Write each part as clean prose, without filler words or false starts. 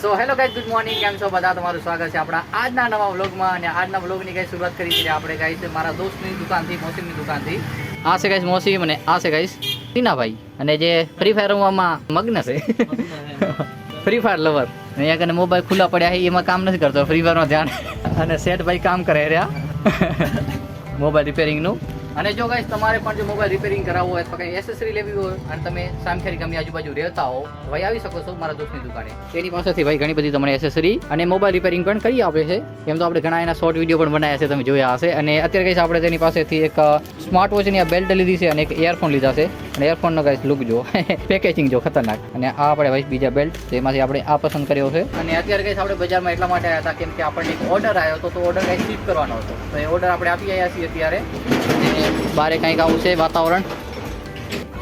So hello guys, good morning. કેમ છો બધા? તમારું સ્વાગત છે આપણા આજના નવા વ્લોગમાં. અને આજના વ્લોગની ગાઈઝ શરૂઆત કરી છે આપણે ગાઈઝ મારા દોસ્તની દુકાનથી, મોસીમની દુકાનથી. આ છે ગાઈઝ મોસીમ અને આ છે ગાઈઝ ટીનાભાઈ, અને જે ફ્રી ફાયર રમવામાં મગ્ન છે, ફ્રી ફાયર લવર. અહીંયા કને મોબાઈલ ખુલ્લા પડ્યા છે, એમાં કામ નથી કરતો, ફ્રી ફાયરમાં ધ્યાન. અને સેઠભાઈ કામ કરે રહ્યા મોબાઈલ રિપેરિંગનું. અને જો ગાઈસ તમારે પણ જો મોબાઈલ રિપેરિંગ કરાવવું હોય અથવા કંઈ એસેસરી લેવી હોય અને તમે સામખેરી ગામની આજુબાજુ રહેતા હો તો ભાઈ આવી શકો છો મારા દોસ્તની દુકાને. તેની પાસેથી ભાઈ ઘણી બધી તમને એસેસરી અને મોબાઈલ રિપેરિંગ પણ કરી આપે છે. એમ તો આપણે ઘણા એના શોર્ટ વિડીયો પણ બનાવ્યા છે, તમે જોયા હશે. અને અત્યારે ગાઈસ આપણે તેની પાસેથી એક સ્માર્ટ વોચની આ બેલ્ટ લીધી છે અને એક ઇયરફોન લીધા છે. અને ઇયરફોનનો ગાઈસ લુક જો, પેકેજિંગ જો ખતરનાક. અને આ આપણે ભાઈ બીજા બેલ્ટ, તેમાંથી આપણે આ પસંદ કર્યો છે. અને અત્યારે ગાઈસ આપણે બજારમાં એટલા માટે આવ્યા હતા કેમ કે આપણને એક ઓર્ડર આવ્યો હતો, તો ઓર્ડર ગાઈસ શિપ કરવાનો હતો. તો એ ઓર્ડર આપણે આપી આવ્યા છીએ અત્યારે. બારે કંઈક આવું છે વાતાવરણ.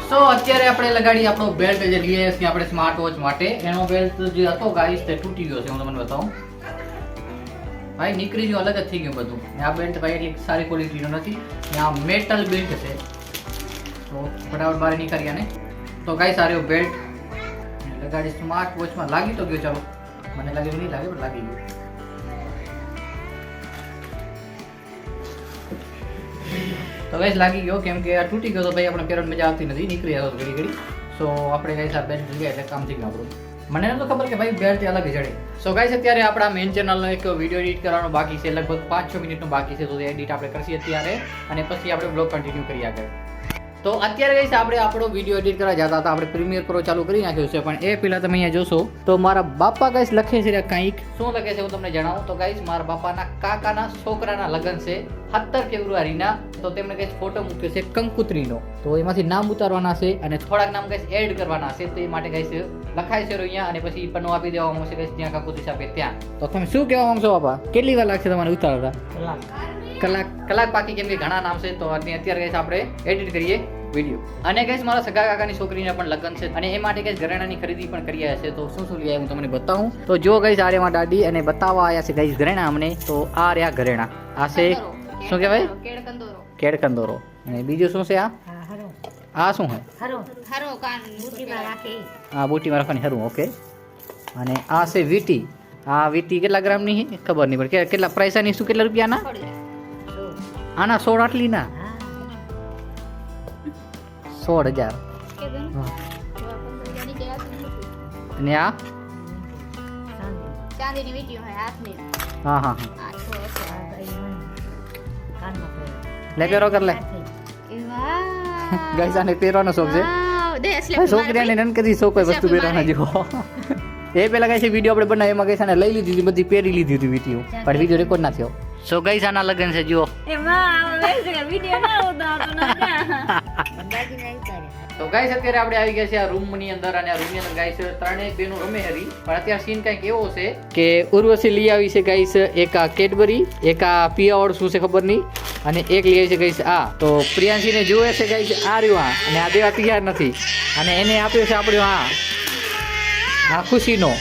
સો અત્યારે આપણે લગાડી આપણો બેલ્ટ જે લઈએ છીએ આપણે સ્માર્ટ વોચ માટે. એનો બેલ્ટ જે હતો ગાઈસ તે તૂટી ગયો છે, હું તમને બતાવું. ભાઈ નીકળી ગયો, અલગ જ થઈ ગયું બધું. આ બેલ્ટ ભાઈ એટલી સારી ક્વોલિટીનો નથી. આ મેટલ બેલ્ટ છે, તો ફટાફટ બહાર નીકળ્યા ને. તો ગાઈસ આ રહ્યો બેલ્ટ લગાડી સ્માર્ટ વોચમાં. લાગી તો ગયો, ચાલો મને લાગ્યું નહીં લાગે પણ લાગી ગયું. તો ગાઈસ લાગી ગયો કેમ કે આ તૂટી ગયો તો ભાઈ આપણે પહેરવાની મજા આવતી નથી, નીકળી આવ્યો ઘડી ઘડી. સો આપણે ગાઈસ આ બેલ્ટ લઈએ એટલે કામ થઈ ગયું આપણું. મને નતો ખબર કે ભાઈ બેલ્ટ અલગ જડે. સો ગાઈસ અત્યારે આપણા મેઇન ચેનલનો એક વિડીયો એડિટ કરવાનો બાકી છે, લગભગ 5-6 મિનિટનો બાકી છે. તો એ એડિટ આપણે કરશી અત્યારે અને પછી આપણે બ્લોગ કન્ટિન્યુ કરી આગળ. તો અત્યારે ગાઈસ આપણે આપણો વિડીયો એડિટ કરવા જતા હતા, આપણે પ્રીમિયર પ્રો ચાલુ કરી નાખ્યું છે. પણ એ પહેલાં તમે અહીંયા જોશો તો મારા બાપા ગાઈસ લખે છે કંઈક. શું લખે છે હું તમને જણાવું. તો ગાઈસ મારા બાપાના કાકાના છોકરાના લગ્ન છે 17 ફેબ્રુઆરીના. તો તેમણે ગાઈસ ફોટો મૂક્યો છે કંકુત્રીનો. તો એમાંથી નામ ઉતારવાના છે અને થોડાક નામ ગાઈસ એડ કરવાના છે. તો એ માટે ગાઈસ લખાય છે અહીંયા અને પછી પન્નો આપી દેવામાં આવશે ગાઈસ જ્યાં કંકુત્રી આપે ત્યાં. તો તમે શું કહેવા માંગશો બાપા? કેટલી વાર લાગશે તમારે ઉતારતા? કલાક બાકી, કેમ કે ઘણા નામ છે. તો અત્યારે ગાઈસ આપણે એડિટ કરીએ વિડીયો. અને ગાઈસ મારા સગા કાકાની છોકરીના પણ લગ્ન છે અને એ માટે ગાઈસ ઘરેણાની ખરીદી પણ કરી આવ્યા છે. તો શું શું લઈ આવ્યા હું તમને બતાવું. તો જો ગાઈસ આ રેમાં દાદી અને બતાવવા આવ્યા છે ગાઈસ ઘરેણા અમને. તો આ રહ્યા ઘરેણા. આ છે શું કહેવાય? કેળકંદોરો. અને બીજું શું છે? આ શું છે? હા, બુટીમાં રાખવાની હરું. ઓકે. અને આ છે વીટી. આ વીટી કેટલા ગ્રામની છે ખબર નહીં, પણ કેટલા પ્રાઇસાની શું, કેટલા રૂપિયાના? આના 16 આટલી ના 16,000. અને આ હા હા લે પહેરો કર લે. ગાઈસ આને પહેરવાનો શોખ છે, છોકરીને નન કદી શોખ હોય વસ્તુ પહેરવાના જેવો. એ પેલા ગાઈસ વિડીયો આપણે બનાવ્યો એમાં ગાઈસ આને લઈ લીધી હતી, બધી પહેરી લીધી હતી વીટીઓ, પણ વિડીયો રેકોર્ડ ના થયો. સો ગાઈસ આના લગન છે જુઓ. તો ગાઈસ અત્યારે આપણે આવી ગયા છે આ રૂમની અંદર. અને આ રૂમની અંદર ગાઈસ ત્રણેય બેનો રમે હરી. પણ અત્યારે સીન કંઈક એવો છે કે ઉર્વશી લઈ આવી છે ગાઈસ એક આ કેડબરી, એક આ પિયાવડ શું છે ખબર નહીં, અને એક લઈ આવી છે ગાઈસ આ. તો પ્રિયાંશીને જોવે છે ગાઈસ આ રહ્યું આ, અને આ દેવા તૈયાર નથી. અને એને આપ્યો છે આપણો આ ખુશીનો.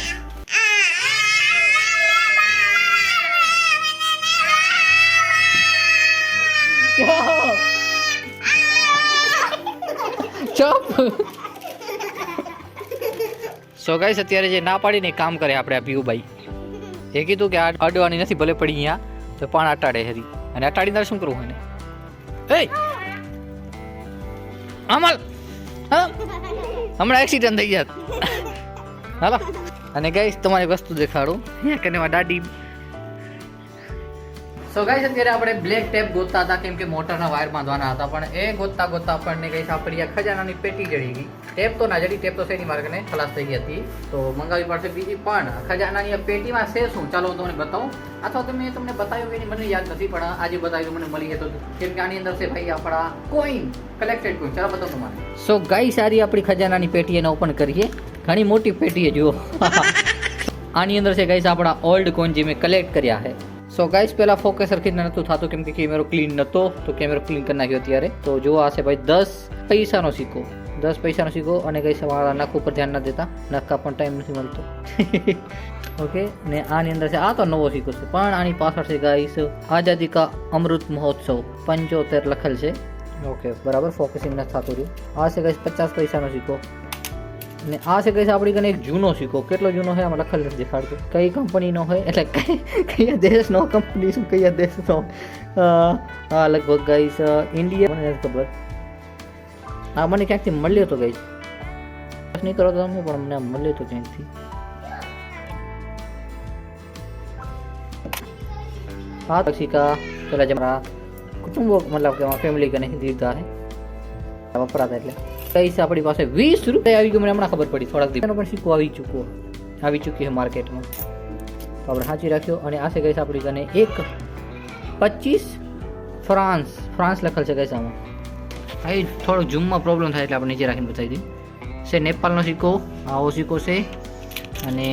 સો ગાઈસ અત્યારે જે ના પાડીને કામ કરે આપણે આ પીયુભાઈ. એ કીધું કે આ અડવાની નથી, ભલે પડી અહીંયા તો પણ અટાડે હરી. અને અટાડીને શું કરવું એને? એ અમલ હમણાં એક્સિડન્ટ થઈ જાત. હાલો. અને ગાઈસ તમારી વસ્તુ દેખાડું. અહીંયા કને દાદી. સો ગાઈસ અત્યારે આપણે બ્લેક ટેપ ગોતતા હતા કેમ કે મોટરના વાયર બાંધવાના હતા. પણ એ ગોતતા આપણને ગાઈસ આપણી આ ખજાનાની પેટી જડી ગઈ. ટેપ તો ના જડી, ટેપ તો શેની માર્ગને ખલાસ થઈ ગઈ હતી, તો મંગાવી પડશે બીજી. પણ ખજાનાની પેટીમાં છે શું, ચાલો હું તમને બતાવું. અથવા તમને બતાવ્યું કે મને યાદ નથી, પણ આજે બતાવ્યું મને મળી હતો. કેમ કે આની અંદર છે ભાઈ આપણા કોઈન, કલેક્ટેડ કોઈન. ચાલો બતાવું તમારે. સો ગાઈસ સારી આપણી ખજાનાની પેટી એને ઓપન કરીએ. ઘણી મોટી પેટી જુઓ. આની અંદર છે ગાઈસ આપણા ઓલ્ડ કોઈન જે મેં કલેક્ટ કર્યા છે. સો ગાઈસ પહેલાં ફોકસ સરખી નહોતું થતું કેમ કે કેમેરો ક્લીન નહોતો, તો કેમેરો ક્લીન કરી નાખ્યો અત્યારે. તો જો આ છે ભાઈ 10 પૈસાનો સિક્કો. 10 પૈસાનો સિક્કો. અને ગાઈસ મારા નખ ઉપર ધ્યાન ના દેતા, નખા પણ ટાઈમ નથી મળતો. ઓકે. ને આની અંદર છે, આ તો નવો સિક્કો છે, પણ આની પાછળ છે ગાઈસ આઝાદી કા અમૃત મહોત્સવ 75 લખેલ છે. ઓકે બરાબર, ફોકસિંગ નથી થતું રહ્યું. આ છે ગાઈસ 50 પૈસાનો સિક્કો. અને આ છે કઈ આપણી કને એક જૂનો સિક્કો. કેટલો જૂનો છે આમાં લખેલ નથી દેખાડતો કઈ કંપનીનો હોય, એટલે કયા દેશનો કંપની શું કયા દેશનો. હા લગભગ ગાઈસ ઇન્ડિયા, મને નથી ખબર. હા મને ક્યાંકથી મળ્યો હતો ગાઈસ, નહીં કરો તમે પણ મને મળ્યો હતો ક્યાંકથી. હા સિક્કા પેલા જમરા કુટુંબો મતલબ કે ફેમિલી કને દીધા હે વપરાતા. એટલે કઈ આપણી પાસે 20 રૂપિયા આવી ગયું, મને હમણાં ખબર પડી થોડાક દિવસ પણ સિક્કો આવી ચૂકી છે માર્કેટમાં, તો આપણે સાચી રાખ્યો. અને આ છે કઈ આપણી કને એક 25 ફ્રાન્સ લખેલ છે કઈ આમાં. હા એ થોડો ઝૂમમાં પ્રોબ્લેમ થાય એટલે આપણે નીચે રાખીને બતાવી દઈએ. છે નેપાળનો સિક્કો, આવો સિક્કો છે. અને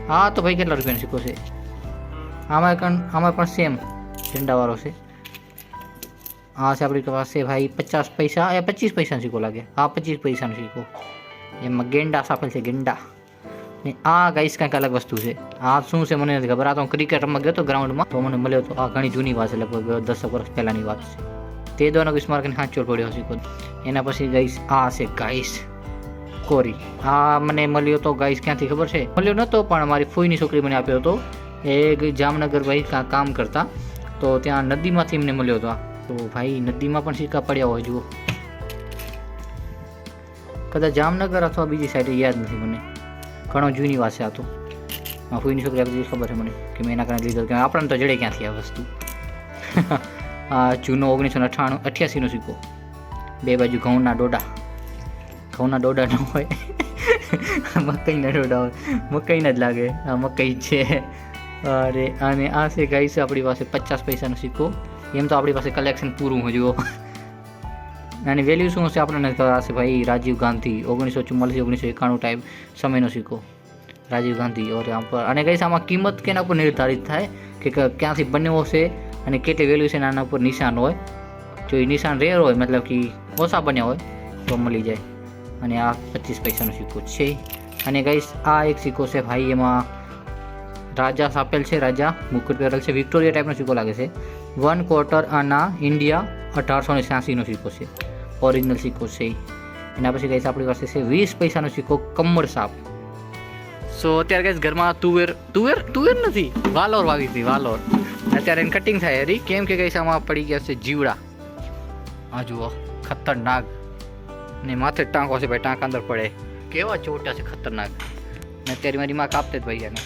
હા તો ભાઈ કેટલા રૂપિયાનો સિક્કો છે આમાં પણ સેમ ઝંડાવાળો છે. હા છે આપણી પાસે ભાઈ 50 પૈસા, 25 પૈસાનો સિક્કો લાગે. હા 25 પૈસાનો સિક્કો, એમાં ગેંડા સાફેલ છે, ગેંડા. ને આ ગાઈસ કંઈક અલગ વસ્તુ છે. આ શું છે મને નથી ખબર. આ તો હું ક્રિકેટ રમવા ગયો હતો ગ્રાઉન્ડમાં, તો મને મળ્યો હતો. આ ઘણી જૂની વાત છે, લગભગ 10 વર્ષ પહેલાંની વાત છે. તે દવાનો કિસ માર્કેટ હાંચો પડ્યો સિક્કો. એના પછી ગાઈસ આ છે ગાઈસ કોરી. આ મને મળ્યો તો ગાઈસ ક્યાંથી ખબર છે, મળ્યો નહોતો પણ મારી ફોઈની છોકરી મને આપ્યો હતો. એ જામનગર ભાઈ કામ કરતા, તો ત્યાં નદીમાંથી એમને મળ્યો હતો. તો ભાઈ નદીમાં પણ સિક્કા પડ્યા હોય જુઓ, કદાચ જામનગર અથવા બીજી સાઈડે યાદ નથી મને. ઘણો જૂની વાત છે આ તો. ફોઈની છોકરી બધી ખબર છે મને કે મેં એના કારણે લીધો, કે આપણને તો જડે ક્યાંથી આ વસ્તુ. આ જૂનો 1988નો સિક્કો. બે બાજુ ઘઉંના ડોડા ન હોય, મકાઈના ડોડા હોય, મકાઈના જ લાગે. આ મકાઈ છે. અરે અને આ છે ગાઈ છે આપણી પાસે 50 પૈસાનો સિક્કો. એમ તો આપણી પાસે કલેક્શન પૂરું હોય જુઓ. આની વેલ્યુ શું હશે આપણને ખબર હશે ભાઈ. રાજીવ ગાંધી 1944-1991 ટાઈપ સમયનો સિક્કો, રાજીવ ગાંધી. અને ગાઈસ આમાં કિંમત કેના ઉપર નિર્ધારિત થાય કે ક્યાંથી બન્યો છે અને કેટલી વેલ્યુ છે, આના ઉપર નિશાન હોય. જો એ નિશાન રેર હોય, મતલબ કે ઓછા બન્યા હોય તો મળી જાય. અને આ 25 પૈસાનો સિક્કો છે. અને ગાઈસ આ એક સિક્કો છે ભાઈ, એમાં રાજા છાપેલ છે, રાજા મુકુટ પહેરેલ છે, વિક્ટોરિયા ટાઈપનો સિક્કો લાગે છે. 1/4 આના ઇન્ડિયા 1886નો સિક્કો છે, ઓરિજિનલ સિક્કો છે. એના પછી ગાઈસ આપણી પાસે છે 20 પૈસાનો સિક્કો, કમર સાપ. સો અત્યારે ગાઈસ ઘરમાં તુવેર નથી, વાલોર વાવી હતી, વાલોર. અત્યારે એને કટિંગ થાય હરી, કેમ કે ગાઈસ આમાં પડી ગયા છે જીવડા. આ જુઓ ખતરનાક, ને માથે ટાંકો છે ભાઈ, ટાંકા અંદર પડે, કેવા ચોટા છે ખતરનાક. ને અત્યારે મારી માં કાપતે જ ભાઈ એને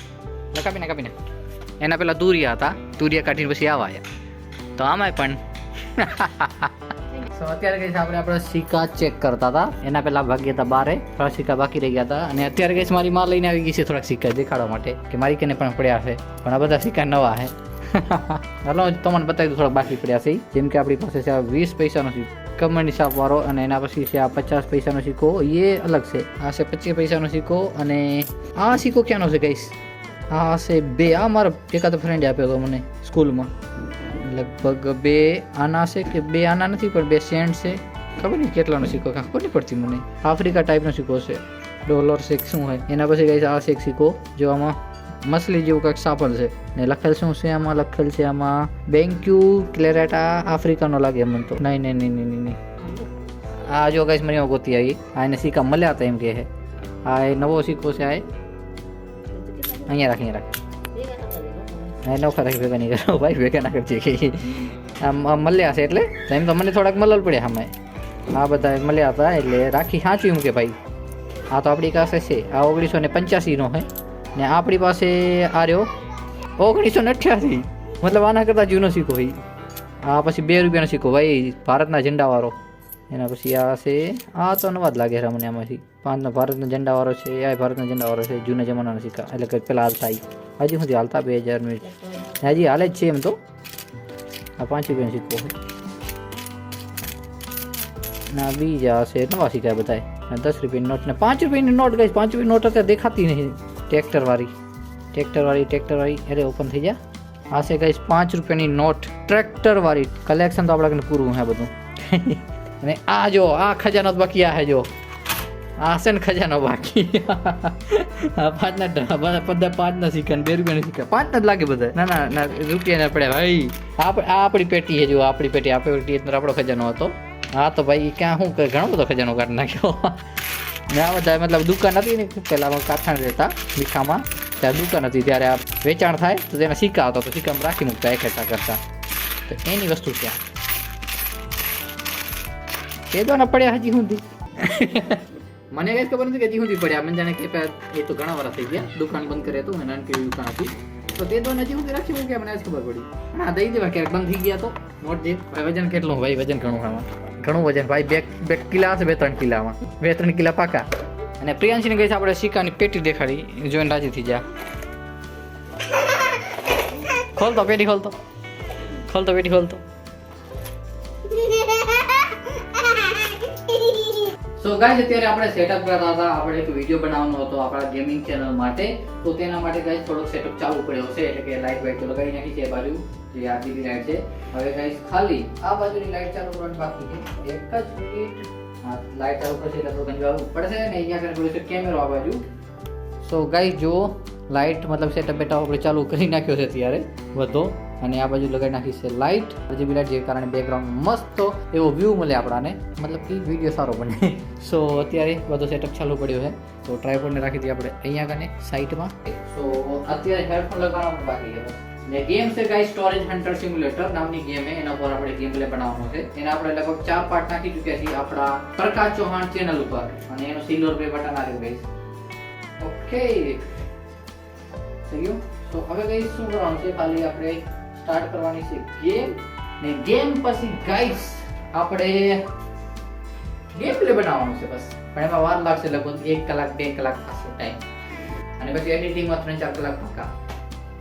કાપીને એના પેલા તુરિયા હતા, તુરિયા કાઢીને પછી આવ્યા. તો આમાંય પણ તો અત્યારે કઈ આપણે સિક્કા ચેક કરતા હતા. એના પહેલા ભાગ્યા હતા બારે, થોડા સિક્કા બાકી રહી ગયા હતા. અને અત્યારે કઈ મારી માં લઈને આવી ગઈ છે થોડાક સિક્કા દેખાડવા માટે, કે મારી કને પણ પડ્યા છે, પણ આ બધા સિક્કા નવા છે. હાલો તમને બતાવી દઉં થોડા બાકી પડ્યા છે. જેમ કે આપણી પાસે છે 20 પૈસાનો સિક્કો, કમરની સાપ વાળો. અને એના પછી છે આ 50 પૈસાનો સિક્કો, એ અલગ છે. આ છે 25 પૈસાનો સિક્કો. અને આ સિક્કો ક્યાંનો છે ગાઈસ? આ છે 2. આ મારા એકાદ ફ્રેન્ડે આપ્યો હતો મને સ્કૂલમાં. લગભગ 2 આના છે કે 2 આના નથી, પણ 2 સેન્ટ છે. ખબર નહીં કેટલાનો સિક્કો, ખબર નહીં પડતી મને. આફ્રિકા ટાઈપનો સિક્કો છે, ડોલર છે શું હોય. એના પછી ગાઈસ આ છે એક સિક્કો, જો આમાં મછલી જેવું કંઈક સાપલ છે. ને લખેલ શું છે આમાં? લખેલ છે આમાં બેન્ક્યુ ક્લેરેટા આફ્રિકાનો લાગે મને તો. નહીં. આ જો ગાઈસ મને ગોતી આવી. આ એને સિક્કા મળ્યા હતા એમ કે છે. આ એ નવો સિક્કો છે. આ અહીંયા રાખ. નોખા રાખી ભેગા નહીં કરો ભાઈ, ભેગા ના કરજે કે આમ મળ્યા છે એટલે. એમ તો મને થોડાક મલલ પડ્યા અમે. આ બધા મળ્યા હતા એટલે રાખી સાચવી મૂકે ભાઈ. આ તો આપણી પાસે છે, આ 1985નો છે. ને આપણી પાસે આ રહ્યો 1988, મતલબ આના કરતાં જૂનો સિક્કો ભાઈ. આ પછી 2 રૂપિયાનો સિક્કો ભાઈ, ભારતના ઝંડાવાળો. એના પછી આ છે, આ તો નવા જ લાગે છે મને આમાંથી. ભારતનો ઝંડાવાળો છે, આ ભારતનો ઝંડાવાળો છે, જૂના જમાનાના સિક્કા, એટલે કે પેલા હાલતા હજી સુધી હાલતા 2000 હજી હાલે જ છે એમ તો. આ 5 રૂપિયાનો સિક્કો છે. ના બીજા છે નવા સિક્કા બધા, 10 રૂપિયાની નોટ ને 5 રૂપિયાની નોટ ગઈ. 5 રૂપિયાની નોટ અત્યારે દેખાતી નહીં. ટ્રેક્ટરવાળી અરે ઓપન થઈ જાય. આ છે ગઈ 5 રૂપિયાની નોટ ટ્રેક્ટરવાળી. કલેક્શન તો આપણા પૂરું છે બધું. અને આ જો આ ખજાનો બાકી આ હે, જો આ છે ને ખજાનો બાકી. આ 5ના સિક્કા, 2 રૂપિયાના સિક્કા, 5ના જ લાગે બધા. ના રૂપિયા ના પડે ભાઈ. આ આપણી પેટી છે, જો આપણી પેટી. આ પેટી આપણો ખજાનો હતો. હા તો ભાઈ ક્યાં શું ઘણો બધો ખજાનો કાઢી નાખ્યો. ને આ બધા મતલબ દુકાન હતી ને પહેલાં કારખાને રહેતા મીઠામાં, ત્યારે દુકાન હતી ત્યારે આ વેચાણ થાય તો તેના સિક્કા આવતા તો સિક્કામાં રાખી મૂકતા એકઠા કરતા, તો એની વસ્તુ ત્યાં એ તો પડ્યા હજી સુધી મને કઈ ખબર નથી કે હજી સુધી પડ્યા. મને જાણે કે એ તો ઘણા વર્ષ થઈ ગયા દુકાન બંધ કરે તો નાનકી દુકાન હતી તો તે તો હજી સુધી રાખી મૂક્યા મને ખબર પડી. હા દઈ દેવા ક્યારેક બંધ થઈ ગયા તો નોટ જે વજન કેટલું ભાઈ, વજન ઘણું આમાં ઘણું વજન ભાઈ, 2 કિલા હશે, 2-3 કિલામાં 2-3 કિલા પાકા. અને પ્રિયાંશીને કહીશ આપણે સિક્કાની પેટી દેખાડી જોઈને રાજી થઈ જા. ખોલતો પેટી ખોલતો પેટી ખોલતો. સો ગાઈસ અત્યારે આપણે સેટઅપ કરતા હતા, આપણે એક વિડીયો બનાવવાનો હતો આપણા ગેમિંગ ચેનલ માટે, તો તેના માટે ગાઈસ થોડોક સેટઅપ ચાલુ પડ્યો છે, એટલે કે લાઈટ વાઈટ તો લગાવી નાખી છે. એ બાજુ જે આરજીબી લાઈટ છે, હવે ગાઈસ ખાલી આ બાજુની લાઈટ ચાલુ કરવાની બાકી છે. એક જ મિનિટ, હા લાઈટ ચાલુ કરશે એટલે થોડું ગંજવાવું પડશે ને અહીંયા આગળ પડ્યો છે કેમેરો આ બાજુ. સો ગાઈસ જો લાઈટ મતલબ સેટઅપ બેટા આપણે ચાલુ કરી નાખ્યો છે ત્યારે વધો, અને આ બાજુ લગાવી નાખી છે લાઈટ આરજીબી લાઈટ, જે કારણે બેકગ્રાઉન્ડ મસ્ત એવો વ્યૂ મળે આપણાને, મતલબ કે વિડીયો સારો બને. સો અત્યારે બધો સેટઅપ ચાલુ પડ્યો છે, તો ટ્રાયપોડને રાખી દઈએ આપણે અહીંયા કને સાઈડમાં. સો અત્યારે હેડફોન લગાવવાનું બાકી છે ને ગેમ છે ગાઈસ સ્ટોરેજ હન્ટર સિમ્યુલેટર નામની ગેમ છે, એના પર આપણે ગેમ પ્લે બનાવવાનો છે. એના આપણે લગભગ 4 પાર્ટ નાખી ચૂક્યા છીએ આપણા પ્રકાશ ચૌહાણ ચેનલ ઉપર, અને એનો સિલ્વર પ્લે બટન આવ્યું ગાઈસ. ઓકે થઈ ગયું. તો હવે ગાઈસ શું કરવાનું છે, ખાલી આપણે સ્ટાર્ટ કરવાની છે ગેમ, ને ગેમ પછી ગાઈસ આપણે ગેમ પ્લે બનાવવાનું છે બસ, પણ એમાં વાર લાગશે લગભગ 1 કલાક 2 કલાક થશે ટાઈમ, અને પછી એડિટિંગમાં 3-4 કલાક પાકા.